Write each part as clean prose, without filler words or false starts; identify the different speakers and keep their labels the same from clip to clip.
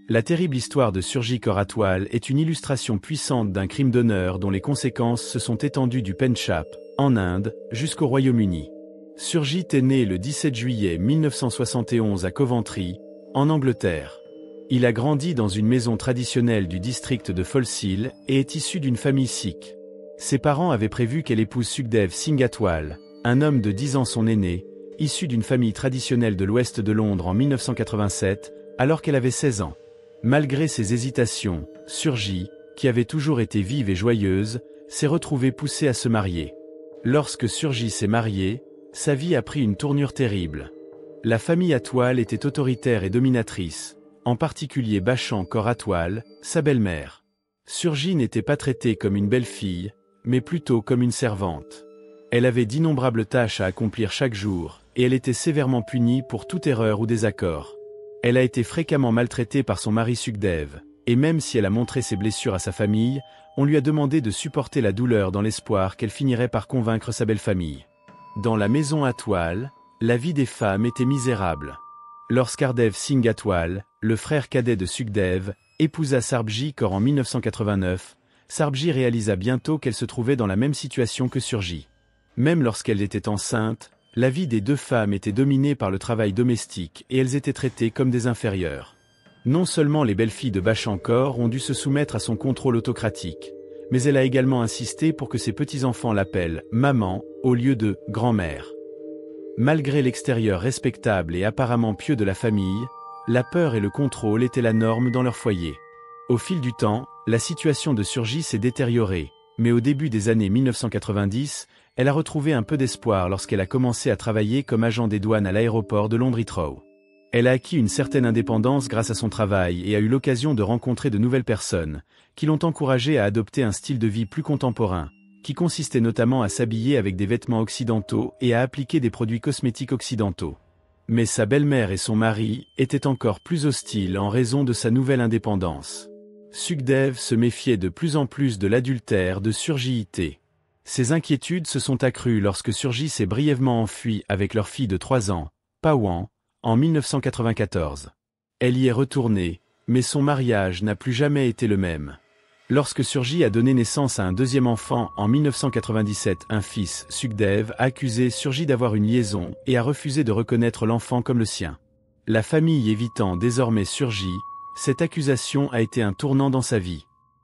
Speaker 1: La terrible histoire de Surjit Kaur Atwal est une illustration puissante d'un crime d'honneur dont les conséquences se sont étendues du Pendjab, en Inde, jusqu'au Royaume-Uni. Surjit est né le 17 juillet 1971 à Coventry, en Angleterre. Il a grandi dans une maison traditionnelle du district de Folshill et est issu d'une famille sikh. Ses parents avaient prévu qu'elle épouse Sukhdev Singh Atwal, un homme de 10 ans son aîné, issu d'une famille traditionnelle de l'ouest de Londres en 1987, alors qu'elle avait 16 ans. Malgré ses hésitations, Surjit, qui avait toujours été vive et joyeuse, s'est retrouvée poussée à se marier. Lorsque Surjit s'est mariée, sa vie a pris une tournure terrible. La famille Atwal était autoritaire et dominatrice, en particulier Bachchan Kaur Atwal, sa belle-mère. Surjit n'était pas traitée comme une belle-fille, mais plutôt comme une servante. Elle avait d'innombrables tâches à accomplir chaque jour, et elle était sévèrement punie pour toute erreur ou désaccord. Elle a été fréquemment maltraitée par son mari Sukhdev, et même si elle a montré ses blessures à sa famille, on lui a demandé de supporter la douleur dans l'espoir qu'elle finirait par convaincre sa belle-famille. Dans la maison Atwal, la vie des femmes était misérable. Lorsqu'Hardev Singh Atwal, le frère cadet de Sukhdev, épousa Sarbjit Kaur en 1989, Sarbjit réalisa bientôt qu'elle se trouvait dans la même situation que Surjit. Même lorsqu'elle était enceinte, la vie des deux femmes était dominée par le travail domestique et elles étaient traitées comme des inférieures. Non seulement les belles-filles de Bachchan Kaur ont dû se soumettre à son contrôle autocratique, mais elle a également insisté pour que ses petits-enfants l'appellent « maman » au lieu de « grand-mère ». Malgré l'extérieur respectable et apparemment pieux de la famille, la peur et le contrôle étaient la norme dans leur foyer. Au fil du temps, la situation de Surjit s'est détériorée, mais au début des années 1990, elle a retrouvé un peu d'espoir lorsqu'elle a commencé à travailler comme agent des douanes à l'aéroport de Londres Heathrow. Elle a acquis une certaine indépendance grâce à son travail et a eu l'occasion de rencontrer de nouvelles personnes, qui l'ont encouragée à adopter un style de vie plus contemporain, qui consistait notamment à s'habiller avec des vêtements occidentaux et à appliquer des produits cosmétiques occidentaux. Mais sa belle-mère et son mari étaient encore plus hostiles en raison de sa nouvelle indépendance. Sukhdev se méfiait de plus en plus de l'adultère de Surjit. Ses inquiétudes se sont accrues lorsque Surjit s'est brièvement enfuie avec leur fille de 3 ans, Pawan, en 1994. Elle y est retournée, mais son mariage n'a plus jamais été le même. Lorsque Surjit a donné naissance à un deuxième enfant en 1997, un fils, Sukhdev, a accusé Surjit d'avoir une liaison et a refusé de reconnaître l'enfant comme le sien. La famille évitant désormais Surjit, cette accusation a été un tournant dans sa vie.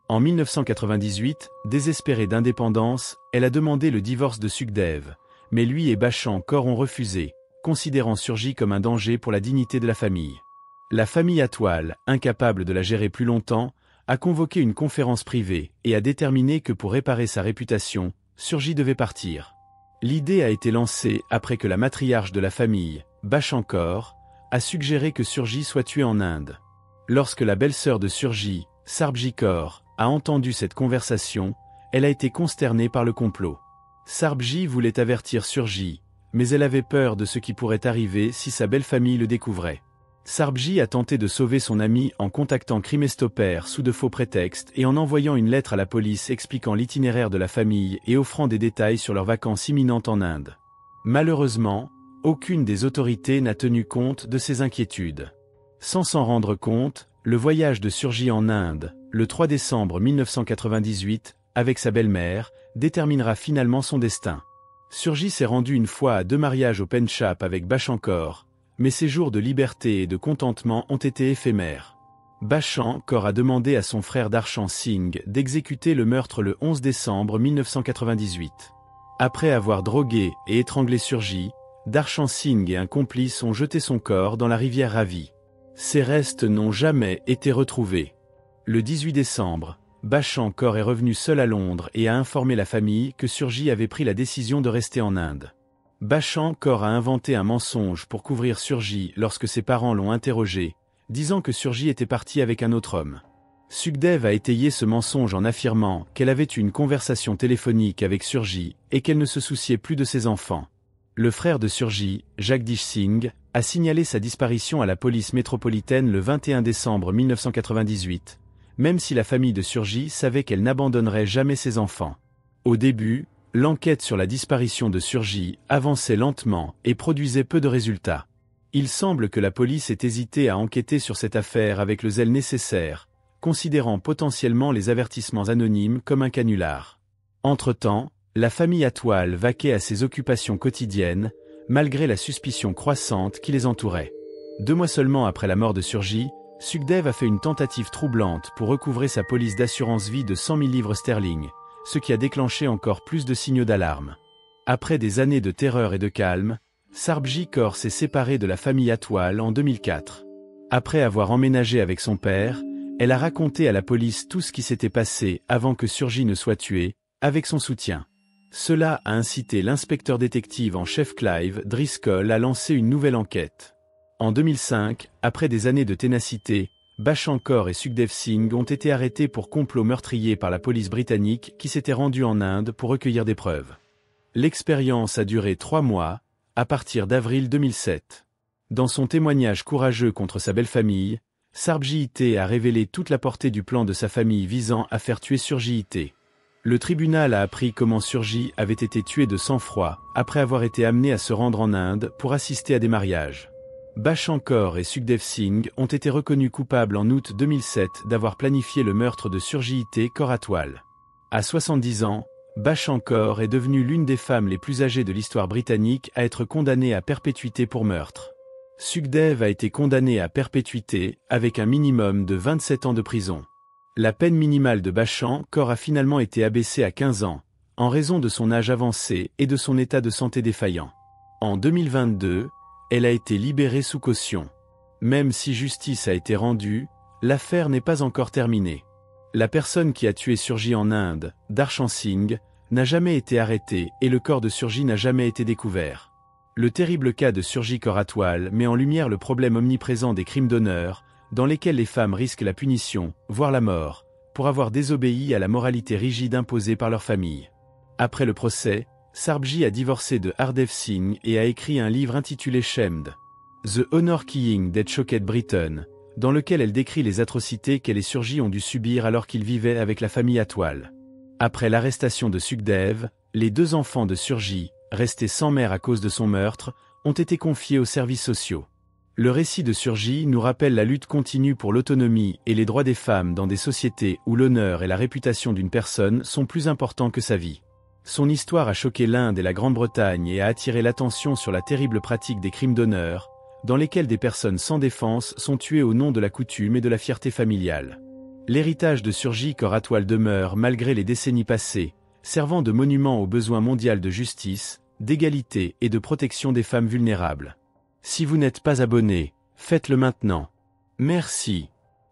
Speaker 1: En 1998, désespérée d'indépendance, elle a demandé le divorce de Sukhdev, mais lui et Bachchan Kaur ont refusé, considérant Surjit comme un danger pour la dignité de la famille. La famille Atwal, incapable de la gérer plus longtemps, a convoqué une conférence privée et a déterminé que pour réparer sa réputation, Surjit devait partir. L'idée a été lancée après que la matriarche de la famille, Bachchan Kaur, a suggéré que Surjit soit tué en Inde. Lorsque la belle-sœur de Surjit, Sarbjit Kaur, a entendu cette conversation, elle a été consternée par le complot. Sarbjit voulait avertir Surjit, mais elle avait peur de ce qui pourrait arriver si sa belle-famille le découvrait. Sarbjit a tenté de sauver son ami en contactant Crime Stopper sous de faux prétextes et en envoyant une lettre à la police expliquant l'itinéraire de la famille et offrant des détails sur leurs vacances imminentes en Inde. Malheureusement, aucune des autorités n'a tenu compte de ces inquiétudes. Sans s'en rendre compte, le voyage de Surjit en Inde, le 3 décembre 1998, avec sa belle-mère, déterminera finalement son destin. Surjit s'est rendu une fois à 2 mariages au Pendjab avec Bachchan Kaur, mais ses jours de liberté et de contentement ont été éphémères. Bachchan Kaur a demandé à son frère Darshan Singh d'exécuter le meurtre le 11 décembre 1998. Après avoir drogué et étranglé Surjit, Darshan Singh et un complice ont jeté son corps dans la rivière Ravi. Ses restes n'ont jamais été retrouvés. Le 18 décembre, Bachchan Kaur est revenu seul à Londres et a informé la famille que Surjit avait pris la décision de rester en Inde. Bachchan Kaur a inventé un mensonge pour couvrir Surjit lorsque ses parents l'ont interrogé, disant que Surjit était parti avec un autre homme. Sukhdev a étayé ce mensonge en affirmant qu'elle avait eu une conversation téléphonique avec Surjit et qu'elle ne se souciait plus de ses enfants. Le frère de Surjit, Jagdish Singh, a signalé sa disparition à la police métropolitaine le 21 décembre 1998, même si la famille de Surjit savait qu'elle n'abandonnerait jamais ses enfants. Au début, l'enquête sur la disparition de Surjit avançait lentement et produisait peu de résultats. Il semble que la police ait hésité à enquêter sur cette affaire avec le zèle nécessaire, considérant potentiellement les avertissements anonymes comme un canular. Entre-temps, la famille Atwal vaquait à ses occupations quotidiennes, malgré la suspicion croissante qui les entourait. 2 mois seulement après la mort de Surji, Sukhdev a fait une tentative troublante pour recouvrer sa police d'assurance vie de 100 000 livres sterling, ce qui a déclenché encore plus de signaux d'alarme. Après des années de terreur et de calme, Sarbjit Kaur s'est séparée de la famille Atwal en 2004. Après avoir emménagé avec son père, elle a raconté à la police tout ce qui s'était passé avant que Surji ne soit tué, avec son soutien. Cela a incité l'inspecteur détective en chef Clive Driscoll à lancer une nouvelle enquête. En 2005, après des années de ténacité, Bashan Kaur et Sukhdev Singh ont été arrêtés pour complot meurtrier par la police britannique qui s'était rendue en Inde pour recueillir des preuves. L'expérience a duré 3 mois, à partir d'avril 2007. Dans son témoignage courageux contre sa belle-famille, Sarbjit a révélé toute la portée du plan de sa famille visant à faire tuer Surji. Le tribunal a appris comment Surji avait été tué de sang-froid, après avoir été amené à se rendre en Inde pour assister à des mariages. Bashan Kaur et Sukhdev Singh ont été reconnus coupables en août 2007 d'avoir planifié le meurtre de Surji Kaur Atwal. À 70 ans, Bashan Kaur est devenue l'une des femmes les plus âgées de l'histoire britannique à être condamnée à perpétuité pour meurtre. Sukhdev a été condamné à perpétuité, avec un minimum de 27 ans de prison. La peine minimale de Bashan Kaur a finalement été abaissée à 15 ans, en raison de son âge avancé et de son état de santé défaillant. En 2022, elle a été libérée sous caution. Même si justice a été rendue, l'affaire n'est pas encore terminée. La personne qui a tué Surji en Inde, Darshan Singh, n'a jamais été arrêtée et le corps de Surji n'a jamais été découvert. Le terrible cas de Surji Kaur Atwal met en lumière le problème omniprésent des crimes d'honneur, dans lesquels les femmes risquent la punition, voire la mort, pour avoir désobéi à la moralité rigide imposée par leur famille. Après le procès, Sarbjit a divorcé de Hardev Singh et a écrit un livre intitulé Shamed, The Honor Killing That Shocked Britain, dans lequel elle décrit les atrocités qu'elle et Surji ont dû subir alors qu'ils vivaient avec la famille Atwal. Après l'arrestation de Sukhdev, les 2 enfants de Surji, restés sans mère à cause de son meurtre, ont été confiés aux services sociaux. Le récit de Surji nous rappelle la lutte continue pour l'autonomie et les droits des femmes dans des sociétés où l'honneur et la réputation d'une personne sont plus importants que sa vie. Son histoire a choqué l'Inde et la Grande-Bretagne et a attiré l'attention sur la terrible pratique des crimes d'honneur, dans lesquels des personnes sans défense sont tuées au nom de la coutume et de la fierté familiale. L'héritage de Surji Kaur Atwal demeure malgré les décennies passées, servant de monument au besoin mondial de justice, d'égalité et de protection des femmes vulnérables. Si vous n'êtes pas abonné, faites-le maintenant. Merci.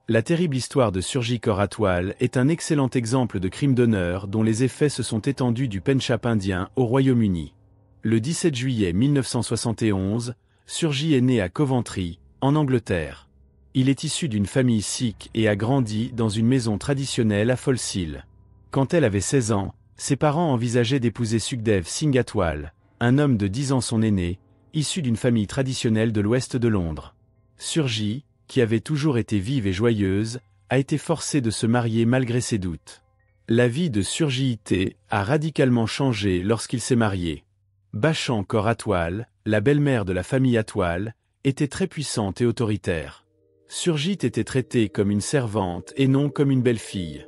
Speaker 1: La terrible histoire de Surji Kaur Atwal est un excellent exemple de crime d'honneur dont les effets se sont étendus du Pendjab indien au Royaume-Uni. Le 17 juillet 1971, Surji est né à Coventry, en Angleterre. Il est issu d'une famille sikh et a grandi dans une maison traditionnelle à Falls Hill. Quand elle avait 16 ans, ses parents envisageaient d'épouser Sukhdev Singh Atwal, un homme de 10 ans son aîné, issu d'une famille traditionnelle de l'ouest de Londres. Surji, qui avait toujours été vive et joyeuse, a été forcée de se marier malgré ses doutes. La vie de Surji a radicalement changé lorsqu'il s'est marié. Bashan Kaur Atwal, la belle-mère de la famille Atwal, était très puissante et autoritaire. Surji était traitée comme une servante et non comme une belle-fille.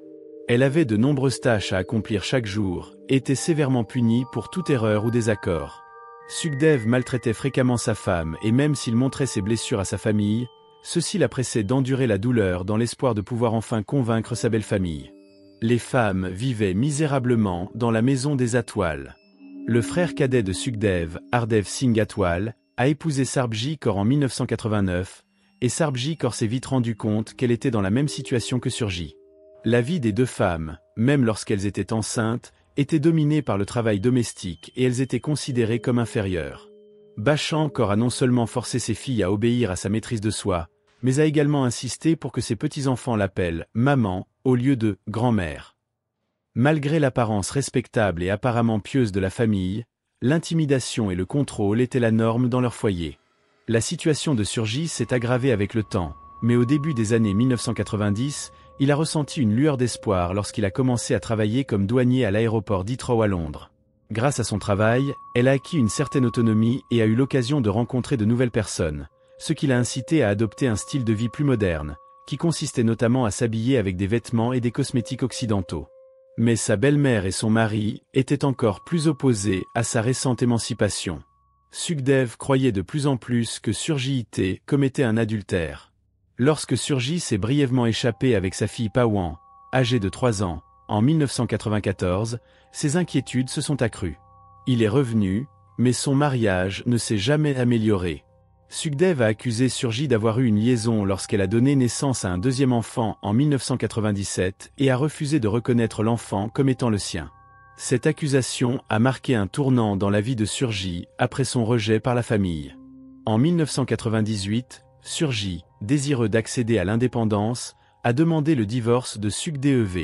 Speaker 1: Elle avait de nombreuses tâches à accomplir chaque jour, et était sévèrement punie pour toute erreur ou désaccord. Sukhdev maltraitait fréquemment sa femme et même s'il montrait ses blessures à sa famille, ceux-ci la pressaient d'endurer la douleur dans l'espoir de pouvoir enfin convaincre sa belle-famille. Les femmes vivaient misérablement dans la maison des Atwal. Le frère cadet de Sukhdev, Hardev Singh Atwal, a épousé Sarbjit Kaur en 1989, et Sarbjit Kaur s'est vite rendu compte qu'elle était dans la même situation que Surji. La vie des 2 femmes, même lorsqu'elles étaient enceintes, était dominée par le travail domestique et elles étaient considérées comme inférieures. Bashan Kaur a non seulement forcé ses filles à obéir à sa maîtrise de soi, mais a également insisté pour que ses petits-enfants l'appellent « maman » au lieu de « grand-mère ». Malgré l'apparence respectable et apparemment pieuse de la famille, l'intimidation et le contrôle étaient la norme dans leur foyer. La situation de Surji s'est aggravée avec le temps, mais au début des années 1990, il a ressenti une lueur d'espoir lorsqu'il a commencé à travailler comme douanier à l'aéroport d'Heathrow à Londres. Grâce à son travail, elle a acquis une certaine autonomie et a eu l'occasion de rencontrer de nouvelles personnes, ce qui l'a incité à adopter un style de vie plus moderne, qui consistait notamment à s'habiller avec des vêtements et des cosmétiques occidentaux. Mais sa belle-mère et son mari étaient encore plus opposés à sa récente émancipation. Sukhdev croyait de plus en plus que Surjit commettait un adultère. Lorsque Surjit s'est brièvement échappé avec sa fille Pawan, âgée de 3 ans, en 1994, ses inquiétudes se sont accrues. Il est revenu, mais son mariage ne s'est jamais amélioré. Sukhdev a accusé Surjit d'avoir eu une liaison lorsqu'elle a donné naissance à un deuxième enfant en 1997 et a refusé de reconnaître l'enfant comme étant le sien. Cette accusation a marqué un tournant dans la vie de Surjit après son rejet par la famille. En 1998, Surjit, désireux d'accéder à l'indépendance, a demandé le divorce de Sukhdev.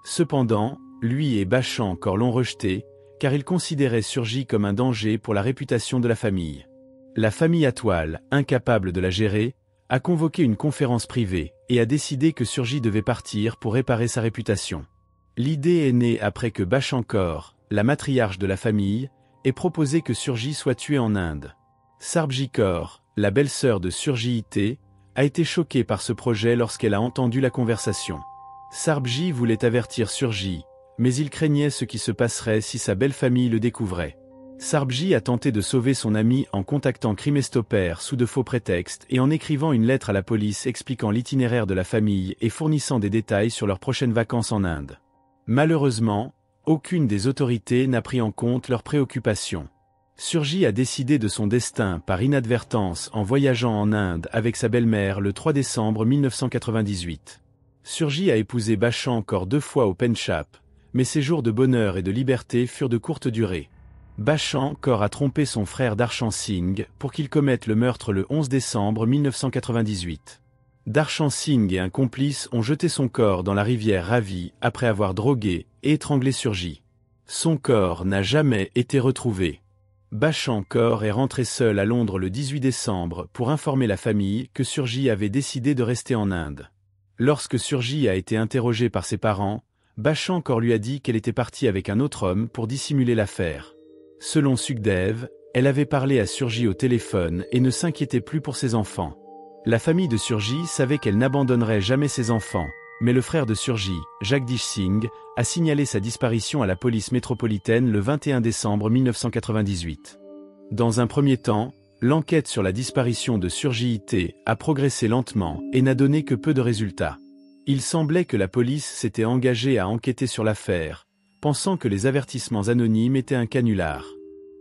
Speaker 1: Cependant, lui et Bachchan Kaur l'ont rejeté, car il considérait Surjit comme un danger pour la réputation de la famille. La famille Atwal, incapable de la gérer, a convoqué une conférence privée et a décidé que Surjit devait partir pour réparer sa réputation. L'idée est née après que Bachchan Kaur, la matriarche de la famille, ait proposé que Surjit soit tué en Inde. Sarbjit Kaur, la belle-sœur de Surjit, a été choquée par ce projet lorsqu'elle a entendu la conversation. Sarbjit voulait avertir Surjit, mais il craignait ce qui se passerait si sa belle-famille le découvrait. Sarbjit a tenté de sauver son ami en contactant Crime Stopper sous de faux prétextes et en écrivant une lettre à la police expliquant l'itinéraire de la famille et fournissant des détails sur leurs prochaines vacances en Inde. Malheureusement, aucune des autorités n'a pris en compte leurs préoccupations. Surjit a décidé de son destin par inadvertance en voyageant en Inde avec sa belle-mère le 3 décembre 1998. Surjit a épousé Bachchan Kaur 2 fois au Pendchap, mais ses jours de bonheur et de liberté furent de courte durée. Bachchan Kaur a trompé son frère Darshan Singh pour qu'il commette le meurtre le 11 décembre 1998. Darshan Singh et un complice ont jeté son corps dans la rivière Ravi après avoir drogué et étranglé Surjit. Son corps n'a jamais été retrouvé. Bachchan Kaur est rentré seul à Londres le 18 décembre pour informer la famille que Surjit avait décidé de rester en Inde. Lorsque Surjit a été interrogé par ses parents, Bachchan Kaur lui a dit qu'elle était partie avec un autre homme pour dissimuler l'affaire. Selon Sukhdev, elle avait parlé à Surjit au téléphone et ne s'inquiétait plus pour ses enfants. La famille de Surjit savait qu'elle n'abandonnerait jamais ses enfants, mais le frère de Surjit, Jagdish Singh, a signalé sa disparition à la police métropolitaine le 21 décembre 1998. Dans un premier temps, l'enquête sur la disparition de Surjit a progressé lentement et n'a donné que peu de résultats. Il semblait que la police s'était engagée à enquêter sur l'affaire, pensant que les avertissements anonymes étaient un canular.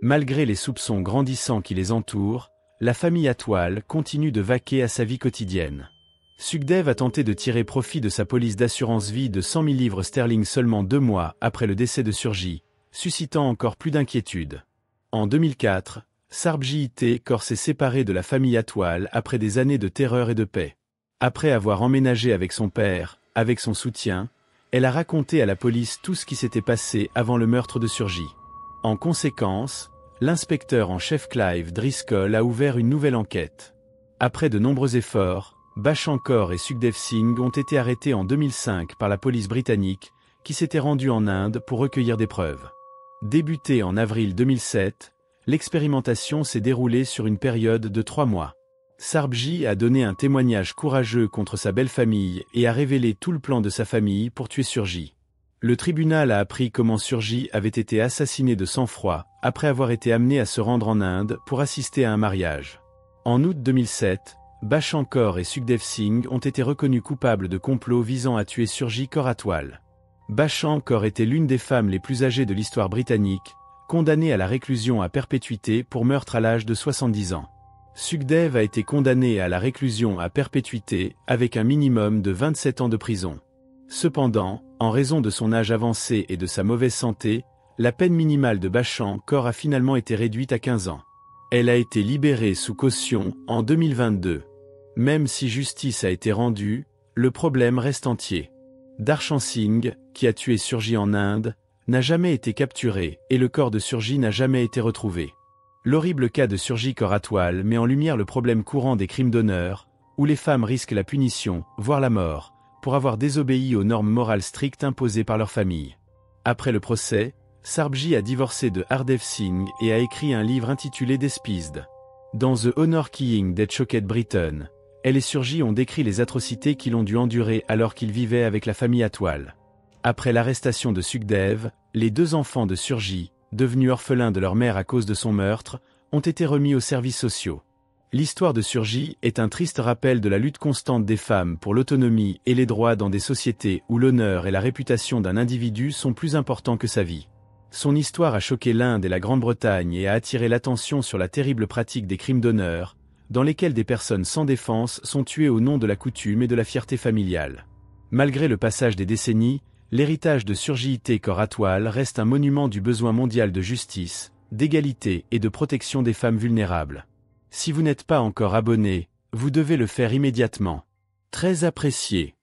Speaker 1: Malgré les soupçons grandissants qui les entourent, la famille Atwal continue de vaquer à sa vie quotidienne. Sukhdev a tenté de tirer profit de sa police d'assurance vie de 100 000 livres sterling seulement 2 mois après le décès de Surjit, suscitant encore plus d'inquiétude. En 2004, Sarbjit Kaur s'est séparé de la famille Atwal après des années de terreur et de paix. Après avoir emménagé avec son père, avec son soutien, elle a raconté à la police tout ce qui s'était passé avant le meurtre de Surjit. En conséquence, l'inspecteur en chef Clive Driscoll a ouvert une nouvelle enquête. Après de nombreux efforts, Bachchan Kaur et Sukhdev Singh ont été arrêtés en 2005 par la police britannique, qui s'était rendue en Inde pour recueillir des preuves. Débutée en avril 2007, l'expérimentation s'est déroulée sur une période de 3 mois. Sarbjit a donné un témoignage courageux contre sa belle-famille et a révélé tout le plan de sa famille pour tuer Surjit. Le tribunal a appris comment Surjit avait été assassiné de sang-froid, après avoir été amené à se rendre en Inde pour assister à un mariage. En août 2007, Bachchan Kaur et Sukhdev Singh ont été reconnus coupables de complot visant à tuer Surjit Kaur Atwal. Bachchan Kaur était l'une des femmes les plus âgées de l'histoire britannique, condamnée à la réclusion à perpétuité pour meurtre à l'âge de 70 ans. Sukhdev a été condamné à la réclusion à perpétuité avec un minimum de 27 ans de prison. Cependant, en raison de son âge avancé et de sa mauvaise santé, la peine minimale de Bachchan Kaur a finalement été réduite à 15 ans. Elle a été libérée sous caution en 2022. Même si justice a été rendue, le problème reste entier. Darshan Singh, qui a tué Surjit en Inde, n'a jamais été capturé et le corps de Surjit n'a jamais été retrouvé. L'horrible cas de Surjit Kaur Atwal met en lumière le problème courant des crimes d'honneur, où les femmes risquent la punition, voire la mort, pour avoir désobéi aux normes morales strictes imposées par leur famille. Après le procès, Sarbjit a divorcé de Hardev Singh et a écrit un livre intitulé Despised. Dans The Honor Killing That Shocked Britain, elle et Surjit ont décrit les atrocités qu'ils ont dû endurer alors qu'ils vivaient avec la famille Atwal. Après l'arrestation de Sukhdev, les 2 enfants de Surjit, devenus orphelins de leur mère à cause de son meurtre, ont été remis aux services sociaux. L'histoire de Surjit est un triste rappel de la lutte constante des femmes pour l'autonomie et les droits dans des sociétés où l'honneur et la réputation d'un individu sont plus importants que sa vie. Son histoire a choqué l'Inde et la Grande-Bretagne et a attiré l'attention sur la terrible pratique des crimes d'honneur, dans lesquels des personnes sans défense sont tuées au nom de la coutume et de la fierté familiale. Malgré le passage des décennies, l'héritage de Surjit Kaur Atwal reste un monument du besoin mondial de justice, d'égalité et de protection des femmes vulnérables. Si vous n'êtes pas encore abonné, vous devez le faire immédiatement. Très apprécié.